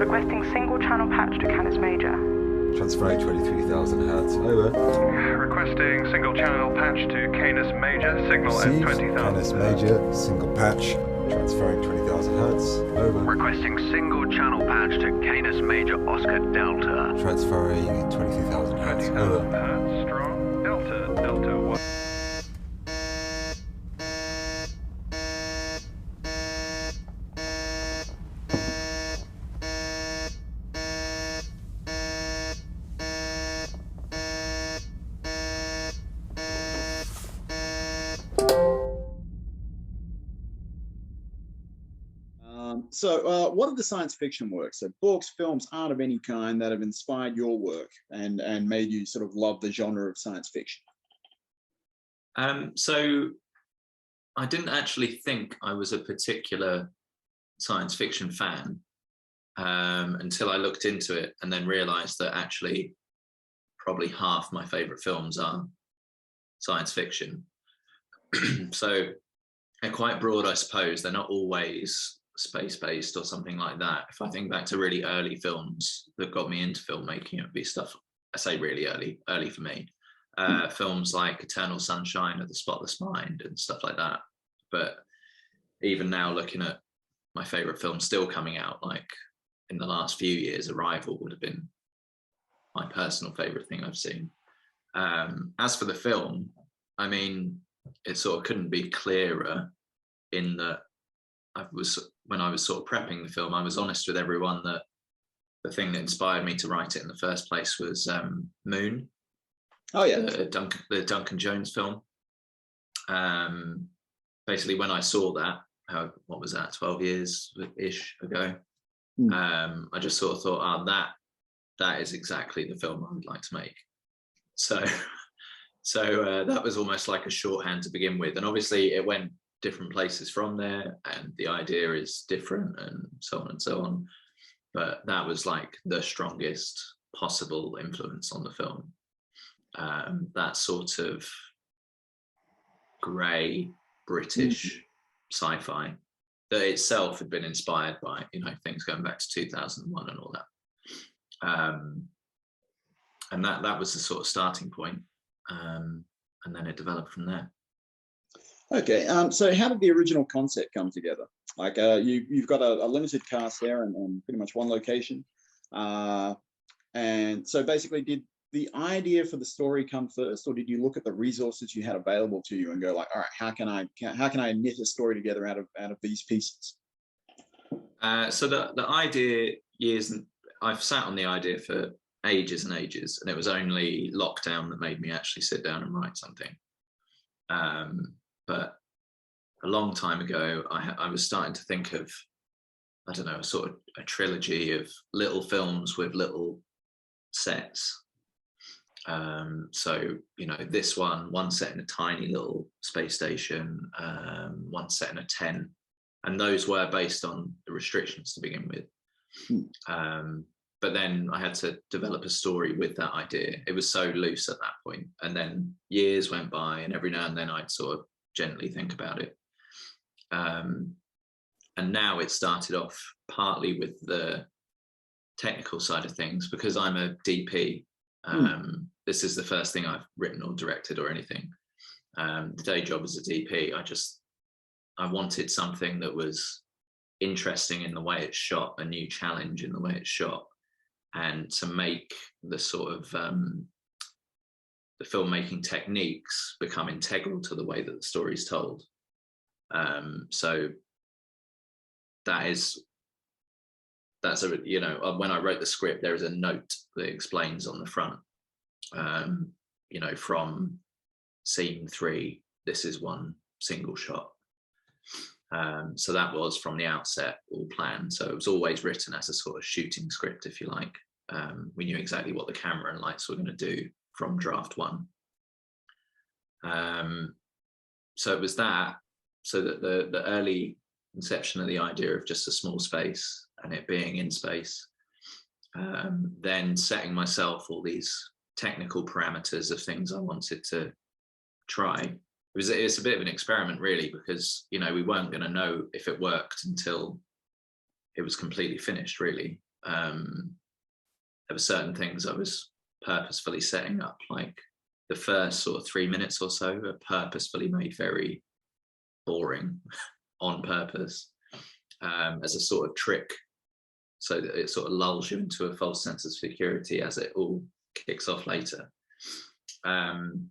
Requesting single channel patch to Canis Major. Transferring 23,000 hertz. Over. Requesting single channel patch to Canis Major, signal at Received. 20,000. Canis Major, single patch. Transferring 20,000 hertz. Over. Requesting single channel patch to Canis Major Oscar Delta. Transferring 23,000 hertz. 20,000 Over. hertz, strong. Delta 1. What are the science fiction works, so books, films, art of any kind, that have inspired your work and made you sort of love the genre of science fiction? So I didn't actually think I was a particular science fiction fan until I looked into it and then realized that actually probably half my favorite films are science fiction. So they're quite broad, I suppose. They're not always space-based or something like that. If I think back to really early films that got me into filmmaking, it would be stuff, I say really early for me, films like Eternal Sunshine of the Spotless Mind and stuff like that. But even now, looking at my favorite films still coming out, like in the last few years, Arrival would have been my personal favorite thing I've seen. As for the film, I mean, it sort of couldn't be clearer in that when I was sort of prepping the film, I was honest with everyone that the thing that inspired me to write it in the first place was Moon. Oh yeah, the Duncan Jones film. Basically, when I saw that, what was that, 12 years-ish ago, I just sort of thought, that is exactly the film I would like to make. So that was almost like a shorthand to begin with, and obviously it went different places from there, and the idea is different and so on and so on, but that was like the strongest possible influence on the film. That sort of grey British sci-fi that itself had been inspired by, things going back to 2001 and all that, and that was the sort of starting point, and then it developed from there. Okay, so how did the original concept come together? Like you've got a limited cast there and pretty much one location. And so basically, did the idea for the story come first, or did you look at the resources you had available to you and go like, all right, how can I knit a story together out of these pieces? So the idea, I've sat on the idea for ages and ages, and it was only lockdown that made me actually sit down and write something. But a long time ago, I was starting to think of, I don't know, sort of a trilogy of little films with little sets. So, this one set in a tiny little space station, one set in a tent, and those were based on the restrictions to begin with. But then I had to develop a story with that idea. It was so loose at that point. And then years went by, and every now and then I'd sort of gently think about it. And now it started off partly with the technical side of things, because I'm a DP. This is the first thing I've written or directed or anything. The day job as a DP, I wanted something that was interesting in the way it's shot, a new challenge in the way it's shot, and to make the sort of the filmmaking techniques become integral to the way that the story is told. So that's when I wrote the script, there is a note that explains on the front, from scene 3, this is one single shot. So that was from the outset all planned. So it was always written as a sort of shooting script, if you like. We knew exactly what the camera and lights were going to do from draft 1. So it was that. So that the early conception of the idea of just a small space and it being in space, then setting myself all these technical parameters of things I wanted to try. It was a bit of an experiment, really, because we weren't going to know if it worked until it was completely finished, really. there were certain things I was purposefully setting up, like the first sort of 3 minutes or so are purposefully made very boring on purpose, as a sort of trick, so that it sort of lulls you into a false sense of security as it all kicks off later. And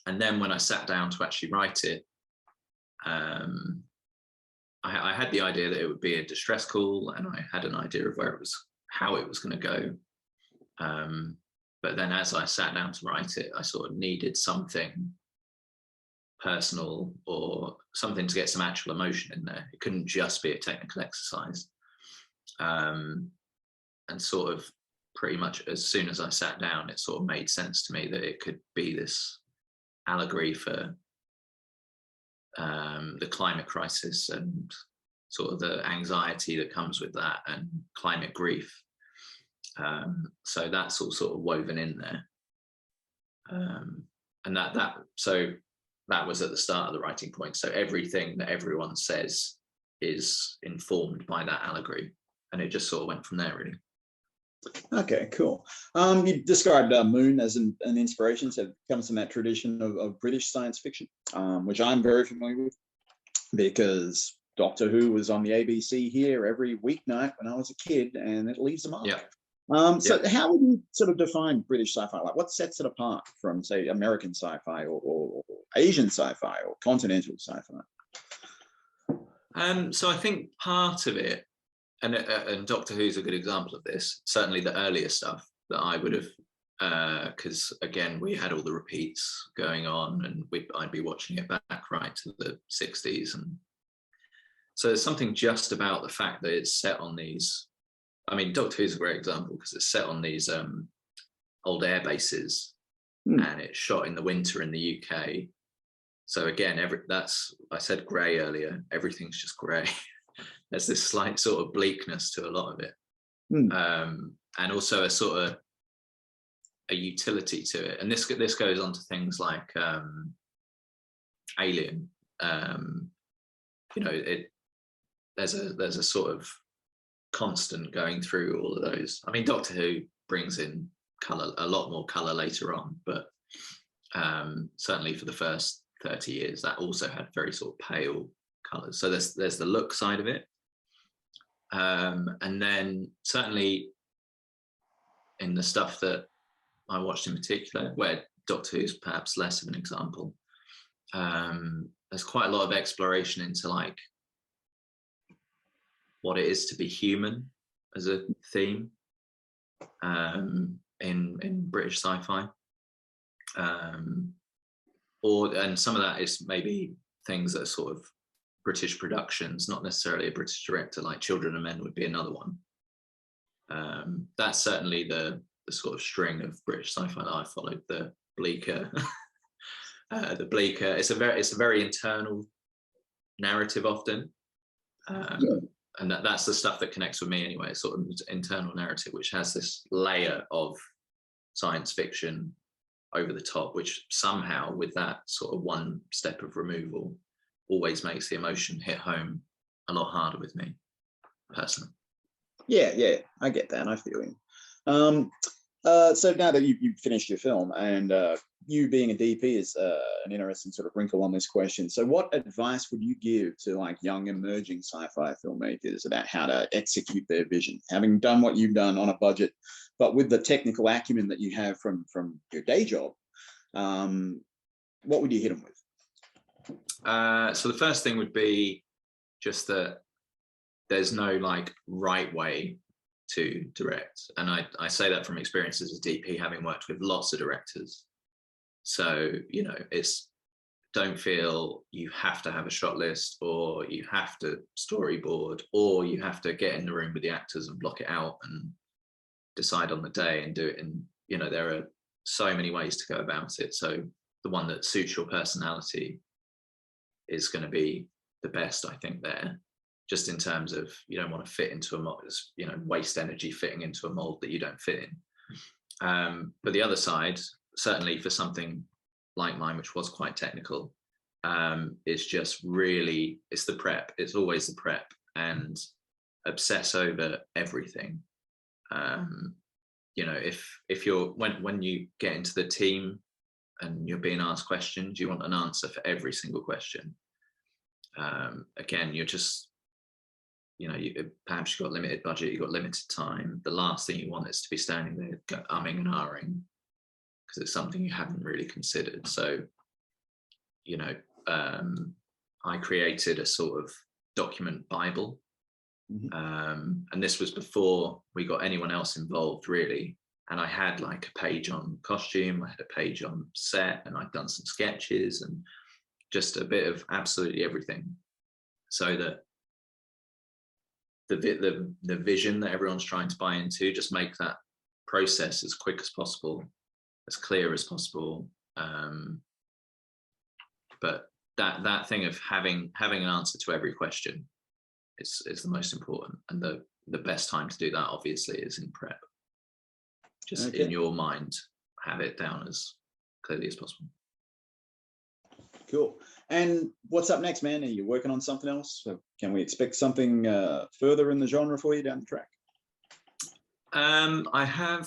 then when I sat down to actually write it, I had the idea that it would be a distress call, and I had an idea of how it was going to go. But then as I sat down to write it, I sort of needed something personal or something to get some actual emotion in there. It couldn't just be a technical exercise. And sort of pretty much as soon as I sat down, it sort of made sense to me that it could be this allegory for the climate crisis and sort of the anxiety that comes with that, and climate grief. So that's all sort of woven in there. And that was at the start of the writing point. So everything that everyone says is informed by that allegory, and it just sort of went from there, really. Okay, cool. You described Moon as an inspiration, so it comes from that tradition of British science fiction, which I'm very familiar with, because Doctor Who was on the ABC here every weeknight when I was a kid, and it leaves a mark. Yeah. So how would you sort of define British sci-fi? Like, what sets it apart from, say, American sci-fi or Asian sci-fi or continental sci-fi? So I think part of it, and Doctor Who's a good example of this, certainly the earlier stuff that I would have, because again, we had all the repeats going on, and I'd be watching it back right to the 60s. And so there's something just about the fact that it's set on these, I mean, Doctor Who's a great example because it's set on these old air bases, and it's shot in the winter in the UK. So again, I said grey earlier, everything's just grey. There's this slight sort of bleakness to a lot of it. And also a sort of a utility to it. And this goes on to things like Alien. There's a sort of constant going through all of those. I mean, Doctor Who brings in colour, a lot more colour later on, but certainly for the first 30 years, that also had very sort of pale colours. So there's the look side of it. And then certainly in the stuff that I watched in particular, where Doctor Who's perhaps less of an example, there's quite a lot of exploration into like what it is to be human as a theme in British sci-fi. And some of that is maybe things that are sort of British productions, not necessarily a British director, like Children of Men would be another one. That's certainly the sort of string of British sci-fi that I followed. The bleaker, It's a very internal narrative often, and that's the stuff that connects with me anyway. Sort of internal narrative, which has this layer of science fiction over the top, which somehow, with that sort of one step of removal, always makes the emotion hit home a lot harder with me personally. Yeah, I get that. I feel you. So now that you've finished your film, and you being a DP is an interesting sort of wrinkle on this question. So what advice would you give to like young emerging sci-fi filmmakers about how to execute their vision, having done what you've done on a budget, but with the technical acumen that you have from your day job? What would you hit them with? So the first thing would be just that there's no like right way to direct, and I say that from experience as a DP, having worked with lots of directors. So don't feel you have to have a shot list, or you have to storyboard, or you have to get in the room with the actors and block it out and decide on the day and do it. And there are so many ways to go about it. So the one that suits your personality is going to be the best, I think, there. Just in terms of, you don't want to fit into a mold, waste energy fitting into a mold that you don't fit in. But the other side, certainly for something like mine, which was quite technical, is just really, it's the prep. It's always the prep, and obsess over everything. You know, if you're when you get into the team and you're being asked questions, you want an answer for every single question. Again, you're just, you know, perhaps you've got limited budget, you've got limited time. The last thing you want is to be standing there umming and ahhing because it's something you haven't really considered. So, you know, I created a sort of document Bible. And this was before we got anyone else involved, really. And I had like a page on costume, I had a page on set, and I'd done some sketches and just a bit of absolutely everything, so that the vision that everyone's trying to buy into, just make that process as quick as possible, as clear as possible. But that thing of having an answer to every question is the most important, and the best time to do that obviously is in prep. Just in your mind, have it down as clearly as possible. Cool. And what's up next, man? Are you working on something else? So can we expect something further in the genre for you down the track? I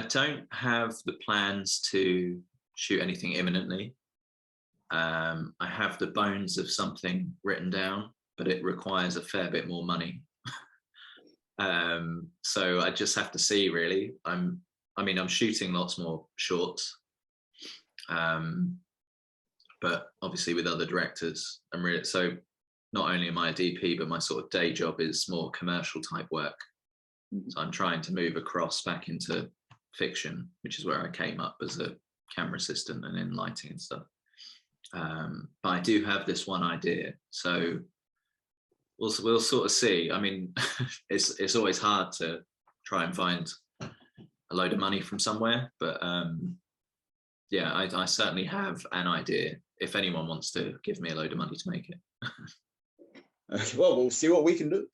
don't have the plans to shoot anything imminently. I have the bones of something written down, but it requires a fair bit more money. So I just have to see, really. I'm shooting lots more shorts, but obviously with other directors. So not only am I a DP, but my sort of day job is more commercial type work. So I'm trying to move across back into fiction, which is where I came up as a camera assistant and in lighting and stuff. But I do have this one idea, so we'll sort of see. I mean, it's always hard to try and find a load of money from somewhere, but yeah, I certainly have an idea. If anyone wants to give me a load of money to make it. Well, we'll see what we can do.